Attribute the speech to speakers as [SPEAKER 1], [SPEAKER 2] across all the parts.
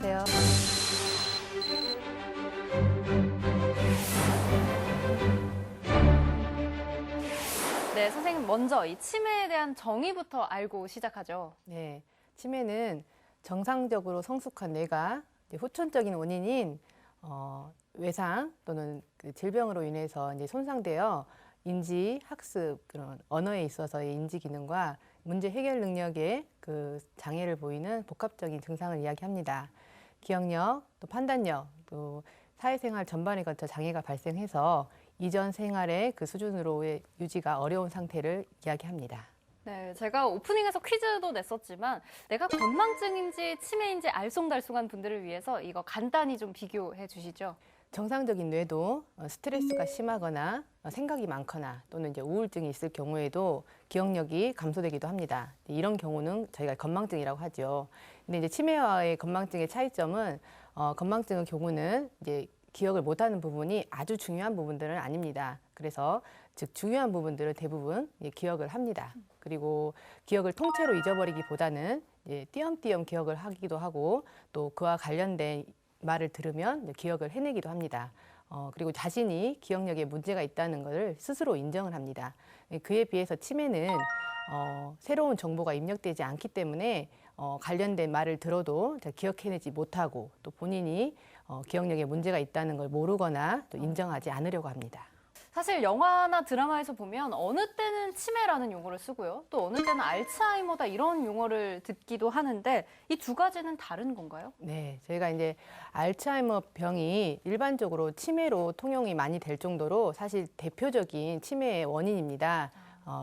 [SPEAKER 1] 안녕하세요.
[SPEAKER 2] 네, 선생님 먼저 이 치매에 대한 정의부터 알고 시작하죠.
[SPEAKER 1] 네, 치매는 정상적으로 성숙한 뇌가 후천적인 원인인 외상 또는 그 질병으로 인해서 이제 손상되어 인지, 학습, 그런 언어에 있어서의 인지 기능과 문제 해결 능력에 그 장애를 보이는 복합적인 증상을 이야기합니다. 기억력, 또 판단력, 또 사회생활 전반에 걸쳐 장애가 발생해서 이전 생활의 그 수준으로의 유지가 어려운 상태를 이야기합니다.
[SPEAKER 2] 네, 제가 오프닝에서 퀴즈도 냈었지만 내가 건망증인지 치매인지 알쏭달쏭한 분들을 위해서 이거 간단히 좀 비교해 주시죠.
[SPEAKER 1] 정상적인 뇌도 스트레스가 심하거나 생각이 많거나 또는 이제 우울증이 있을 경우에도 기억력이 감소되기도 합니다. 이런 경우는 저희가 건망증이라고 하죠. 근데 이제 치매와의 건망증의 차이점은 건망증의 경우는 이제 기억을 못하는 부분이 아주 중요한 부분들은 아닙니다. 그래서 즉 중요한 부분들은 대부분 기억을 합니다. 그리고 기억을 통째로 잊어버리기보다는 띄엄띄엄 기억을 하기도 하고 또 그와 관련된 말을 들으면 기억을 해내기도 합니다. 그리고 자신이 기억력에 문제가 있다는 것을 스스로 인정을 합니다. 그에 비해서 치매는 새로운 정보가 입력되지 않기 때문에 관련된 말을 들어도 기억해내지 못하고 또 본인이 기억력에 문제가 있다는 걸 모르거나 또 인정하지 않으려고 합니다.
[SPEAKER 2] 사실 영화나 드라마에서 보면 어느 때는 치매라는 용어를 쓰고요. 또 어느 때는 알츠하이머다 이런 용어를 듣기도 하는데 이 두 가지는 다른 건가요?
[SPEAKER 1] 네, 저희가 이제 알츠하이머 병이 일반적으로 치매로 통용이 많이 될 정도로 사실 대표적인 치매의 원인입니다.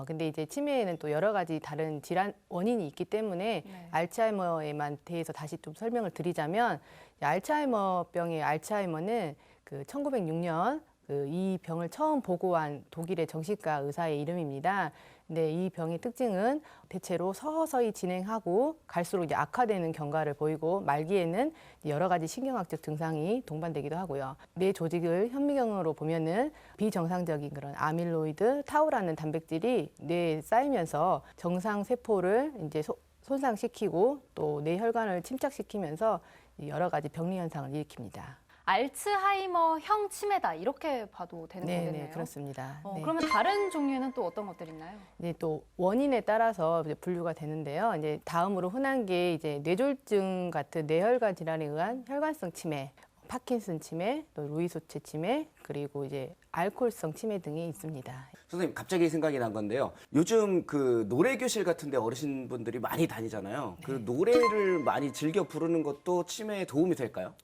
[SPEAKER 1] 근데 이제 치매에는 또 여러 가지 다른 질환 원인이 있기 때문에
[SPEAKER 2] 네.
[SPEAKER 1] 알츠하이머에만 대해서 다시 좀 설명을 드리자면 알츠하이머 병의 알츠하이머는 그 1906년 이 병을 처음 보고한 독일의 정신과 의사의 이름입니다. 근데 이 병의 특징은 대체로 서서히 진행하고 갈수록 이제 악화되는 경과를 보이고 말기에는 여러 가지 신경학적 증상이 동반되기도 하고요. 뇌 조직을 현미경으로 보면은 비정상적인 그런 아밀로이드, 타우라는 단백질이 뇌에 쌓이면서 정상 세포를 이제 손상시키고 또 뇌 혈관을 침착시키면서 여러 가지 병리 현상을 일으킵니다.
[SPEAKER 2] 알츠하이머형 치매다 이렇게 봐도 되는
[SPEAKER 1] 네,
[SPEAKER 2] 거겠네요.
[SPEAKER 1] 네, 그렇습니다. 네.
[SPEAKER 2] 그러면 다른 종류에는 또 어떤 것들이 있나요?
[SPEAKER 1] 이제 또 원인에 따라서 이제 분류가 되는데요. 이제 다음으로 흔한 게 이제 뇌졸중 같은 뇌혈관 질환에 의한 혈관성 치매, 파킨슨 치매, 또 루이소체 치매, 그리고 이제 알코올성 치매 등이 있습니다.
[SPEAKER 3] 선생님 갑자기 생각이 난 건데요. 요즘 그 노래 교실 같은데 어르신분들이 많이 다니잖아요. 그 노래를 많이 즐겨 부르는 것도 치매에 도움이 될까요?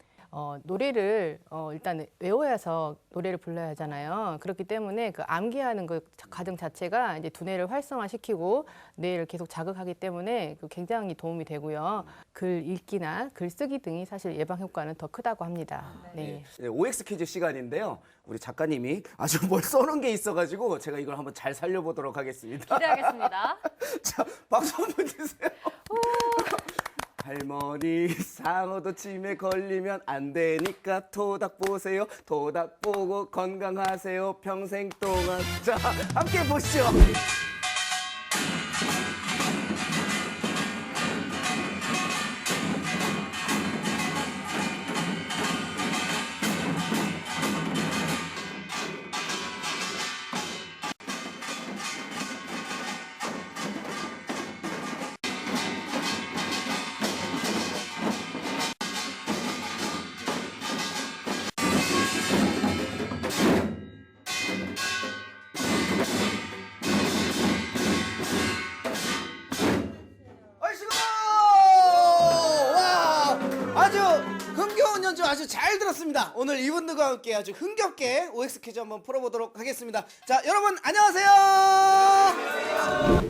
[SPEAKER 1] 노래를 일단 외워야서 노래를 불러야 하잖아요. 그렇기 때문에 그 암기하는 그 과정 자체가 이제 두뇌를 활성화시키고 뇌를 계속 자극하기 때문에 그 굉장히 도움이 되고요. 글 읽기나 글 쓰기 등이 사실 예방 효과는 더 크다고 합니다. 네.
[SPEAKER 3] 네, OX 퀴즈 시간인데요. 우리 작가님이 아주 뭘 써놓은 게 있어가지고 제가 이걸 한번 잘 살려보도록 하겠습니다.
[SPEAKER 2] 기대하겠습니다.
[SPEAKER 3] 자, 박수 한번 주세요. 할머니 상어도 치매 걸리면 안 되니까 토닥 보세요. 토닥 보고 건강하세요. 평생 동안. 자, 함께 보시죠. 얼씨구! 와! 아주 흥겨운 연주 아주 잘 들었습니다. 오늘 이분들과 함께 아주 흥겹게 OX 퀴즈 한번 풀어보도록 하겠습니다. 자, 여러분 안녕하세요.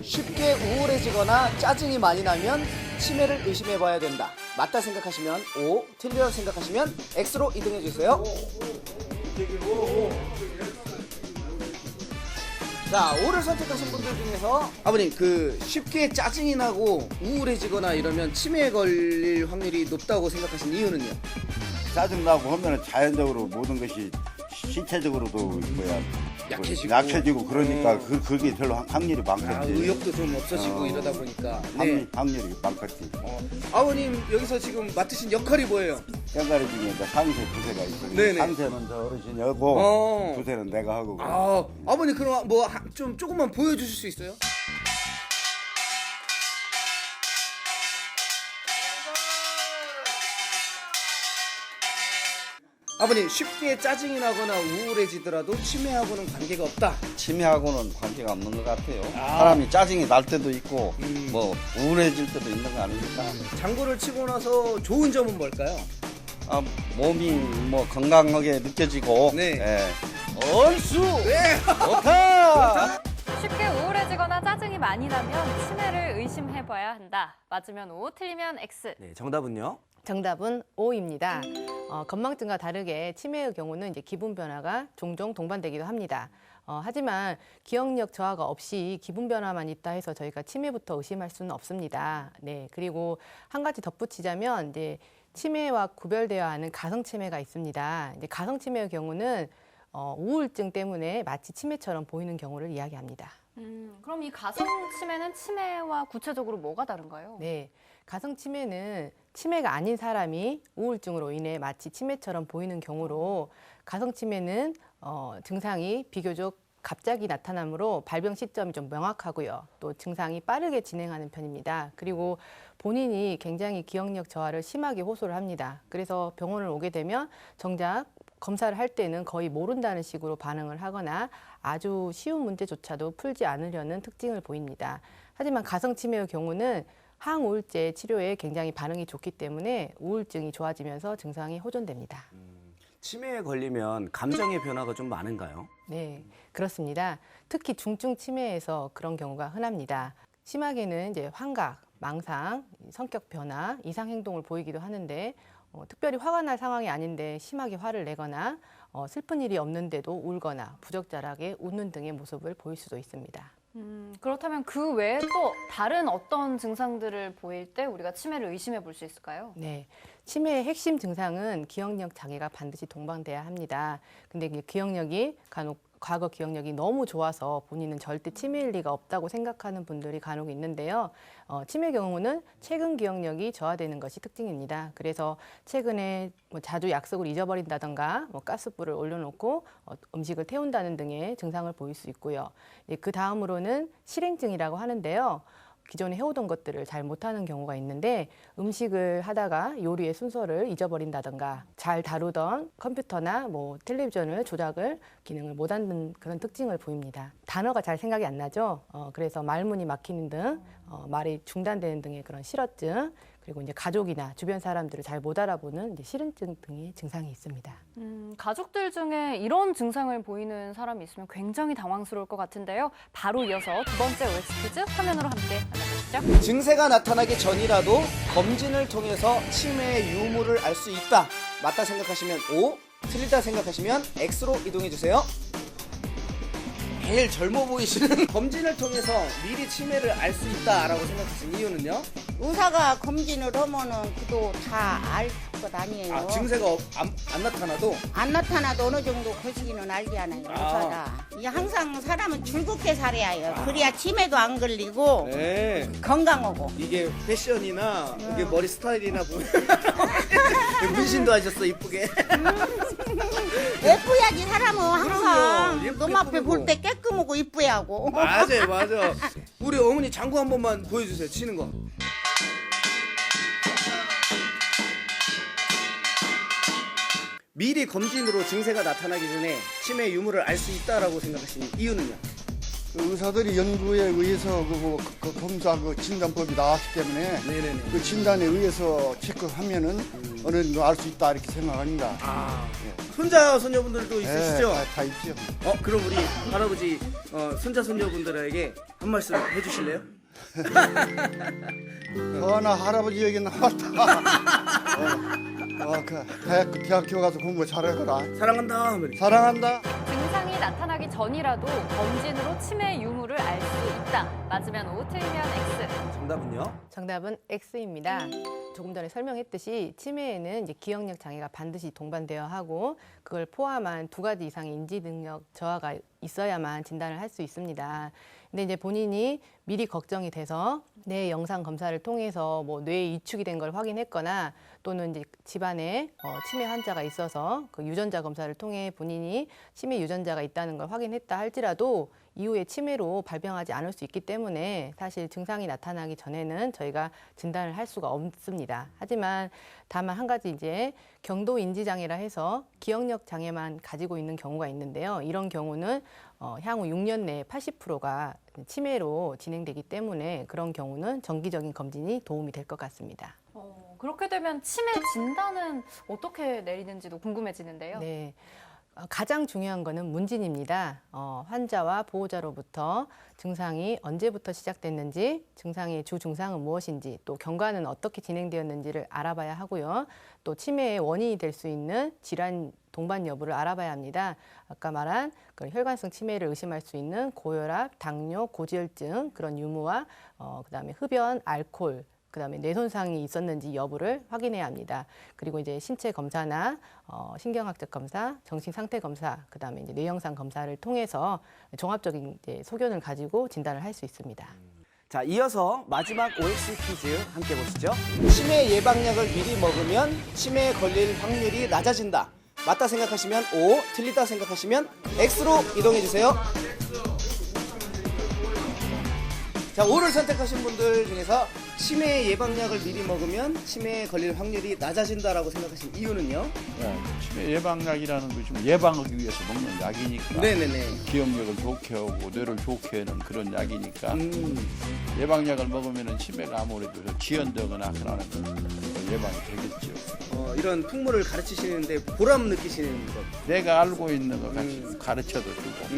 [SPEAKER 3] 쉽게 우울해지거나 짜증이 많이 나면 치매를 의심해봐야 된다. 맞다 생각하시면 O, 틀려 생각하시면 X로 이동해주세요. 자, O를 선택하신 분들 중에서 아버님 그 쉽게 짜증이 나고 우울해지거나 이러면 치매에 걸릴 확률이 높다고 생각하신 이유는요?
[SPEAKER 4] 짜증나고 하면 자연적으로 모든 것이 신체적으로도 뭐야
[SPEAKER 3] 약해지고.
[SPEAKER 4] 약해지고 그러니까 그게 별로 확률이
[SPEAKER 3] 아,
[SPEAKER 4] 많겠지.
[SPEAKER 3] 의욕도 좀 없어지고 이러다 보니까. 네.
[SPEAKER 4] 확률이 많겠지.
[SPEAKER 3] 아버님 여기서 지금 맡으신 역할이 뭐예요?
[SPEAKER 4] 꽹가리 중에 이제 3세, 2세가 있거든요.
[SPEAKER 3] 네네.
[SPEAKER 4] 3세는 저 어르신이 하고
[SPEAKER 3] 어.
[SPEAKER 4] 2세는 내가 하고 그래.
[SPEAKER 3] 아버님 그럼 뭐 좀 조금만 보여주실 수 있어요? 아버님 쉽게 짜증이 나거나 우울해지더라도 치매하고는 관계가 없다.
[SPEAKER 4] 치매하고는 관계가 없는 것 같아요. 사람이 짜증이 날 때도 있고 뭐 우울해질 때도 있는 거 아닙니까?
[SPEAKER 3] 장구를 치고 나서 좋은 점은 뭘까요?
[SPEAKER 4] 몸이 뭐 건강하게 느껴지고
[SPEAKER 3] 네.
[SPEAKER 4] 예. 얼쑤
[SPEAKER 3] 네.
[SPEAKER 4] 좋다.
[SPEAKER 2] 쉽게 우울해지거나 짜증이 많이 나면 치매를 의심해봐야 한다. 맞으면 O, 틀리면 X.
[SPEAKER 3] 네, 정답은요?
[SPEAKER 1] 정답은 O입니다. 건망증과 다르게 치매의 경우는 이제 기분 변화가 종종 동반되기도 합니다. 하지만 기억력 저하가 없이 기분 변화만 있다 해서 저희가 치매부터 의심할 수는 없습니다. 네, 그리고 한 가지 덧붙이자면 이제 치매와 구별되어야 하는 가성 치매가 있습니다. 이제 가성 치매의 경우는 우울증 때문에 마치 치매처럼 보이는 경우를 이야기합니다.
[SPEAKER 2] 그럼 이 가성 치매는 치매와 구체적으로 뭐가 다른가요?
[SPEAKER 1] 네, 가성 치매는 치매가 아닌 사람이 우울증으로 인해 마치 치매처럼 보이는 경우로 가성 치매는 증상이 비교적 갑자기 나타나므로 발병 시점이 좀 명확하고요. 또 증상이 빠르게 진행하는 편입니다. 그리고 본인이 굉장히 기억력 저하를 심하게 호소를 합니다. 그래서 병원을 오게 되면 정작 검사를 할 때는 거의 모른다는 식으로 반응을 하거나 아주 쉬운 문제조차도 풀지 않으려는 특징을 보입니다. 하지만 가성 치매의 경우는 항우울제 치료에 굉장히 반응이 좋기 때문에 우울증이 좋아지면서 증상이 호전됩니다.
[SPEAKER 3] 치매에 걸리면 감정의 변화가 좀 많은가요?
[SPEAKER 1] 네, 그렇습니다. 특히 중증 치매에서 그런 경우가 흔합니다. 심하게는 이제 환각, 망상, 성격 변화, 이상 행동을 보이기도 하는데 특별히 화가 날 상황이 아닌데 심하게 화를 내거나 슬픈 일이 없는데도 울거나 부적절하게 웃는 등의 모습을 보일 수도 있습니다.
[SPEAKER 2] 그렇다면 그 외에 또 다른 어떤 증상들을 보일 때 우리가 치매를 의심해 볼 수 있을까요?
[SPEAKER 1] 네, 치매의 핵심 증상은 기억력 장애가 반드시 동반돼야 합니다. 근데 이게 기억력이 간혹 과거 기억력이 너무 좋아서 본인은 절대 치매일 리가 없다고 생각하는 분들이 간혹 있는데요. 치매 경우는 최근 기억력이 저하되는 것이 특징입니다. 그래서 최근에 뭐 자주 약속을 잊어버린다던가 뭐 가스불을 올려놓고 음식을 태운다는 등의 증상을 보일 수 있고요. 그 다음으로는 실행증이라고 하는데요. 기존에 해오던 것들을 잘 못하는 경우가 있는데 음식을 하다가 요리의 순서를 잊어버린다던가 잘 다루던 컴퓨터나 뭐 텔레비전을 조작을 기능을 못하는 그런 특징을 보입니다. 단어가 잘 생각이 안 나죠. 그래서 말문이 막히는 등 말이 중단되는 등의 그런 실어증 그리고 이제 가족이나 주변 사람들을 잘 못 알아보는 이제 실은증 등의 증상이 있습니다.
[SPEAKER 2] 가족들 중에 이런 증상을 보이는 사람이 있으면 굉장히 당황스러울 것 같은데요. 바로 이어서 두 번째 OX 퀴즈 화면으로 함께 만나보시죠.
[SPEAKER 3] 증세가 나타나기 전이라도 검진을 통해서 치매의 유무를 알 수 있다. 맞다 생각하시면 O, 틀리다 생각하시면 X로 이동해 주세요. 제일 젊어 보이시는 검진을 통해서 미리 치매를 알 수 있다라고 생각하신 이유는요?
[SPEAKER 5] 의사가 검진을 하면은 그도 다 알 것 아니에요.
[SPEAKER 3] 증세가 안 나타나도
[SPEAKER 5] 안 나타나도 어느 정도 거시기는 알게 하나요, 의사가. 이게 항상 사람은 즐겁게 살아야 해요. 그래야 치매도 안 걸리고
[SPEAKER 3] 네.
[SPEAKER 5] 건강하고.
[SPEAKER 3] 이게 패션이나 이게 머리 스타일이나 보면 문신도 하셨어 이쁘게.
[SPEAKER 5] 예뻐야지 사람은 항상
[SPEAKER 3] 예쁘게
[SPEAKER 5] 놈 앞에
[SPEAKER 3] 꾸미고.
[SPEAKER 5] 볼 때 깨끗하고 이뻐야 하고.
[SPEAKER 3] 맞아. 우리 어머니 장구 한 번만 보여주세요. 치는 거. 미리 검진으로 증세가 나타나기 전에 치매 유무를 알 수 있다라고 생각하시는 이유는요?
[SPEAKER 6] 의사들이 연구에 의해서 그 검사 그 진단법이 나왔기 때문에
[SPEAKER 3] 네네네.
[SPEAKER 6] 그 진단에 의해서 체크하면은 어느 정도 알 수 있다 이렇게 생각합니다.
[SPEAKER 3] 손자 손녀분들도 있으시죠?
[SPEAKER 6] 다 있죠.
[SPEAKER 3] 그럼 우리 할아버지 손자 손녀분들에게 한 말씀 해주실래요?
[SPEAKER 6] 나 할아버지 얘기 나왔다. 그 대학교 가서 공부 잘해라.
[SPEAKER 3] 사랑한다 하면
[SPEAKER 6] 사랑한다.
[SPEAKER 2] 증상이 나타나기 전이라도 검진으로 치매 유무를 알 수 있다. 맞으면 O, 틀리면 X.
[SPEAKER 3] 정답은요?
[SPEAKER 1] 정답은 X입니다. 조금 전에 설명했듯이 치매에는 이제 기억력 장애가 반드시 동반되어야 하고 그걸 포함한 2가지 이상의 인지 능력 저하가 있어야만 진단을 할 수 있습니다. 근데 이제 본인이 미리 걱정이 돼서 뇌 영상 검사를 통해서 뭐 뇌에 이축이 된 걸 확인했거나 또는 이제 집안에 치매 환자가 있어서 그 유전자 검사를 통해 본인이 치매 유전자가 있다는 걸 확인했다 할지라도 이후에 치매로 발병하지 않을 수 있기 때문에 사실 증상이 나타나기 전에는 저희가 진단을 할 수가 없습니다. 하지만 다만 한 가지 이제 경도 인지 장애라 해서 기억력 장애만 가지고 있는 경우가 있는데요. 이런 경우는 향후 6년 내에 80%가 치매로 진행되기 때문에 그런 경우는 정기적인 검진이 도움이 될 것 같습니다.
[SPEAKER 2] 그렇게 되면 치매 진단은 어떻게 내리는지도 궁금해지는데요.
[SPEAKER 1] 네. 가장 중요한 거는 문진입니다. 환자와 보호자로부터 증상이 언제부터 시작됐는지, 증상의 주 증상은 무엇인지, 또 경과는 어떻게 진행되었는지를 알아봐야 하고요. 또 치매의 원인이 될 수 있는 질환 동반 여부를 알아봐야 합니다. 아까 말한 그 혈관성 치매를 의심할 수 있는 고혈압, 당뇨, 고지혈증 그런 유무와 그다음에 흡연, 알코올, 그다음에 뇌 손상이 있었는지 여부를 확인해야 합니다. 그리고 이제 신체 검사나 신경학적 검사, 정신 상태 검사, 그다음에 이제 뇌영상 검사를 통해서 종합적인 이제 소견을 가지고 진단을 할 수 있습니다.
[SPEAKER 3] 자, 이어서 마지막 OX 퀴즈 함께 보시죠. 치매 예방약을 미리 먹으면 치매에 걸릴 확률이 낮아진다. 맞다 생각하시면 O, 틀리다 생각하시면 X로 이동해 주세요. 자, O를 선택하신 분들 중에서 치매 예방약을 미리 먹으면 치매에 걸릴 확률이 낮아진다라고 생각하신 이유는요?
[SPEAKER 7] 치매 예방약이라는 것이 예방하기 위해서 먹는 약이니까
[SPEAKER 3] 네네네.
[SPEAKER 7] 기억력을 좋게 하고 뇌를 좋게 하는 그런 약이니까 예방약을 먹으면 치매가 아무래도 지연되거나 그러는 예방이 되겠죠.
[SPEAKER 3] 이런 풍물을 가르치시는데 보람 느끼시는 것.
[SPEAKER 7] 내가 알고 있는 것 같이 가르쳐도 주고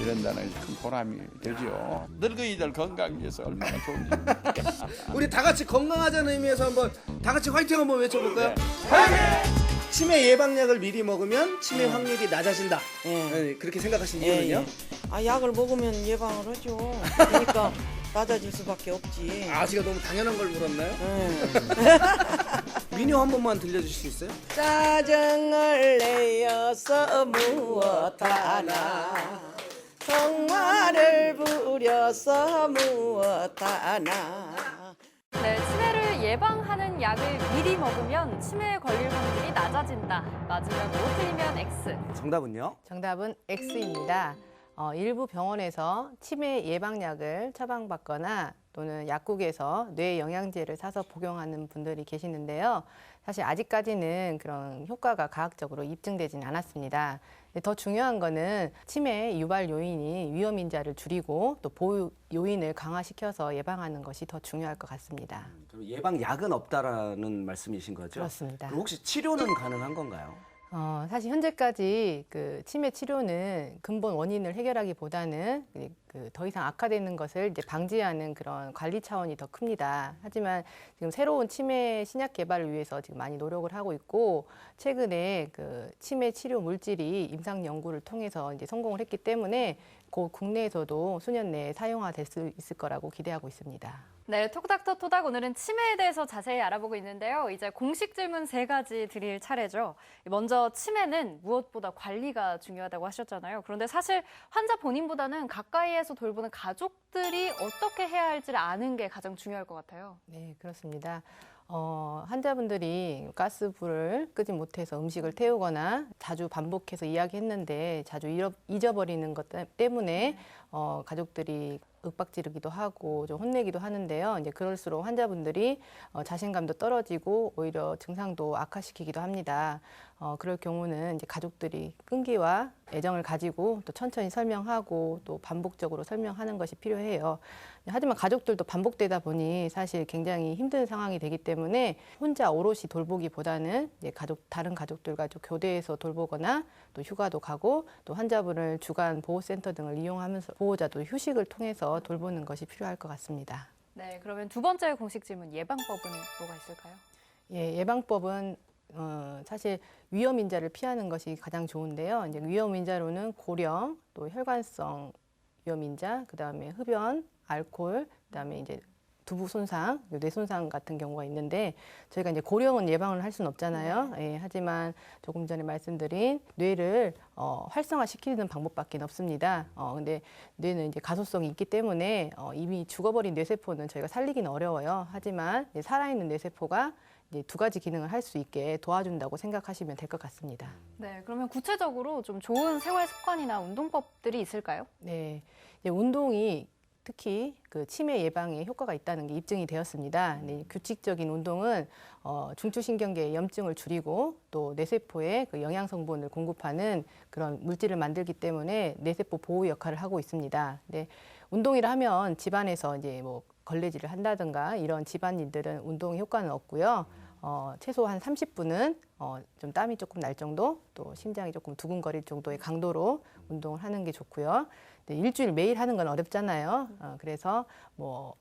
[SPEAKER 7] 이런다는 큰 보람이 되죠. 늙은이들 건강 위해서 얼마나 좋은지.
[SPEAKER 3] 우리 다 같이 건강하자는 의미에서 한번 다 같이 화이팅 한번 외쳐볼까요? 화이팅! 치매 예방약을 미리 먹으면 치매 확률이 낮아진다. 네, 그렇게 생각하신 이유는요?
[SPEAKER 8] 약을 먹으면 예방을 하죠. 그러니까 낮아질 수밖에 없지.
[SPEAKER 3] 제가 너무 당연한 걸 물었나요? 민요 한 번만 들려주실 수 있어요?
[SPEAKER 8] 짜증을 내어서 무엇 하나, 통화를 부려서 무엇 하나.
[SPEAKER 2] 네, 치매를 예방하는 약을 미리 먹으면 치매에 걸릴 확률이 낮아진다. 맞으면 O, 틀리면 X.
[SPEAKER 3] 정답은요?
[SPEAKER 1] 정답은 X입니다. 일부 병원에서 치매 예방약을 처방받거나 또는 약국에서 뇌 영양제를 사서 복용하는 분들이 계시는데요. 사실 아직까지는 그런 효과가 과학적으로 입증되지는 않았습니다. 근데 더 중요한 거는 치매 유발 요인이 위험 인자를 줄이고 또 보호 요인을 강화시켜서 예방하는 것이 더 중요할 것 같습니다.
[SPEAKER 3] 그럼 예방약은 없다라는 말씀이신 거죠?
[SPEAKER 1] 그렇습니다.
[SPEAKER 3] 그럼 혹시 치료는 가능한 건가요?
[SPEAKER 1] 사실 현재까지 그 치매 치료는 근본 원인을 해결하기보다는 더 이상 악화되는 것을 이제 방지하는 그런 관리 차원이 더 큽니다. 하지만 지금 새로운 치매 신약 개발을 위해서 지금 많이 노력을 하고 있고 최근에 그 치매 치료 물질이 임상 연구를 통해서 이제 성공을 했기 때문에 곧 국내에서도 수년 내에 사용화될 수 있을 거라고 기대하고 있습니다.
[SPEAKER 2] 네, 톡닥터 토닥 오늘은 치매에 대해서 자세히 알아보고 있는데요. 이제 공식 질문 3가지 드릴 차례죠. 먼저 치매는 무엇보다 관리가 중요하다고 하셨잖아요. 그런데 사실 환자 본인보다는 가까이에서 돌보는 가족들이 어떻게 해야 할지를 아는 게 가장 중요할 것 같아요.
[SPEAKER 1] 네, 그렇습니다. 환자분들이 가스불을 끄지 못해서 음식을 태우거나 자주 반복해서 이야기했는데 자주 잊어버리는 것 때문에 가족들이 윽박지르기도 하고 좀 혼내기도 하는데요. 이제 그럴수록 환자분들이 자신감도 떨어지고 오히려 증상도 악화시키기도 합니다. 그럴 경우는 이제 가족들이 끈기와 애정을 가지고 또 천천히 설명하고 또 반복적으로 설명하는 것이 필요해요. 하지만 가족들도 반복되다 보니 사실 굉장히 힘든 상황이 되기 때문에 혼자 오롯이 돌보기보다는 이제 다른 가족들과 좀 교대해서 돌보거나 또 휴가도 가고 또 환자분을 주간 보호센터 등을 이용하면서 보호자도 휴식을 통해서 돌보는 것이 필요할 것 같습니다.
[SPEAKER 2] 네, 그러면 2번째 공식 질문 예방법은 뭐가 있을까요?
[SPEAKER 1] 예, 예방법은 사실 위험 인자를 피하는 것이 가장 좋은데요. 이제 위험 인자로는 고령, 또 혈관성 위험 인자, 그다음에 흡연, 알코올, 그다음에 이제 두부 손상, 뇌 손상 같은 경우가 있는데 저희가 이제 고령은 예방을 할 수는 없잖아요. 예, 하지만 조금 전에 말씀드린 뇌를 활성화시키는 방법밖에 없습니다. 근데 뇌는 이제 가소성이 있기 때문에 이미 죽어버린 뇌세포는 저희가 살리기는 어려워요. 하지만 이제 살아있는 뇌세포가 이제 두 가지 기능을 할 수 있게 도와준다고 생각하시면 될 것 같습니다.
[SPEAKER 2] 네, 그러면 구체적으로 좀 좋은 생활 습관이나 운동법들이 있을까요?
[SPEAKER 1] 네, 이제 운동이 특히 그 치매 예방에 효과가 있다는 게 입증이 되었습니다. 네, 규칙적인 운동은 중추신경계의 염증을 줄이고 또 뇌세포에 그 영양 성분을 공급하는 그런 물질을 만들기 때문에 뇌세포 보호 역할을 하고 있습니다. 네, 운동이라 하면 집안에서 이제 뭐 걸레질을 한다든가 이런 집안일들은 운동 효과는 없고요. 최소 한 30분은 좀 땀이 조금 날 정도, 또 심장이 조금 두근거릴 정도의 강도로 운동을 하는 게 좋고요. 네, 일주일 매일 하는 건 어렵잖아요. 그래서 뭐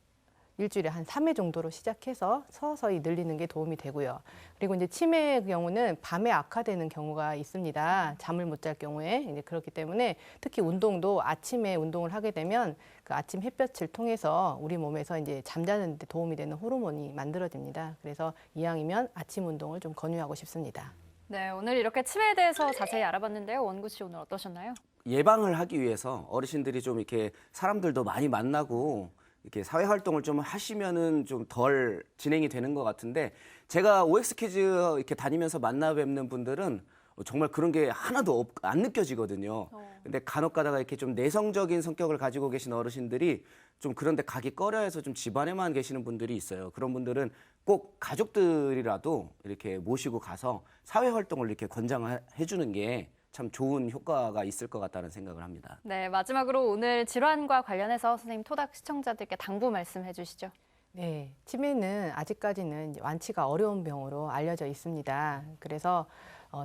[SPEAKER 1] 일주일에 한 3회 정도로 시작해서 서서히 늘리는 게 도움이 되고요. 그리고 이제 치매의 경우는 밤에 악화되는 경우가 있습니다. 잠을 못 잘 경우에. 이제 그렇기 때문에 특히 운동도 아침에 운동을 하게 되면 그 아침 햇볕을 통해서 우리 몸에서 이제 잠자는 데 도움이 되는 호르몬이 만들어집니다. 그래서 이왕이면 아침 운동을 좀 권유하고 싶습니다.
[SPEAKER 2] 네, 오늘 이렇게 치매에 대해서 자세히 알아봤는데요. 원구 씨 오늘 어떠셨나요?
[SPEAKER 3] 예방을 하기 위해서 어르신들이 좀 이렇게 사람들도 많이 만나고 이렇게 사회 활동을 좀 하시면은 좀 덜 진행이 되는 것 같은데 제가 OX 퀴즈 이렇게 다니면서 만나 뵙는 분들은 정말 그런 게 하나도 안 느껴지거든요. 근데 간혹 가다가 이렇게 좀 내성적인 성격을 가지고 계신 어르신들이 좀 그런 데 가기 꺼려해서 좀 집안에만 계시는 분들이 있어요. 그런 분들은 꼭 가족들이라도 이렇게 모시고 가서 사회 활동을 이렇게 권장해 주는 게 참 좋은 효과가 있을 것 같다는 생각을 합니다.
[SPEAKER 2] 네, 마지막으로 오늘 질환과 관련해서 선생님 토닥 시청자들께 당부 말씀해 주시죠.
[SPEAKER 1] 네, 치매는 아직까지는 완치가 어려운 병으로 알려져 있습니다. 그래서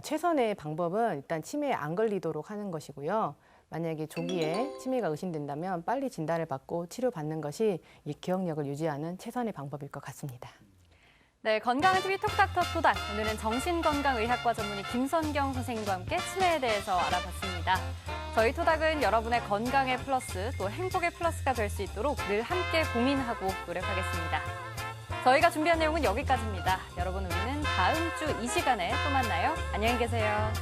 [SPEAKER 1] 최선의 방법은 일단 치매에 안 걸리도록 하는 것이고요. 만약에 조기에 치매가 의심된다면 빨리 진단을 받고 치료받는 것이 이 기억력을 유지하는 최선의 방법일 것 같습니다.
[SPEAKER 2] 네, 건강한 TV 톡닥터 토닥. 오늘은 정신건강의학과 전문의 김선경 선생님과 함께 치매에 대해서 알아봤습니다. 저희 토닥은 여러분의 건강의 플러스 또 행복의 플러스가 될 수 있도록 늘 함께 고민하고 노력하겠습니다. 저희가 준비한 내용은 여기까지입니다. 여러분, 우리는 다음 주 이 시간에 또 만나요. 안녕히 계세요.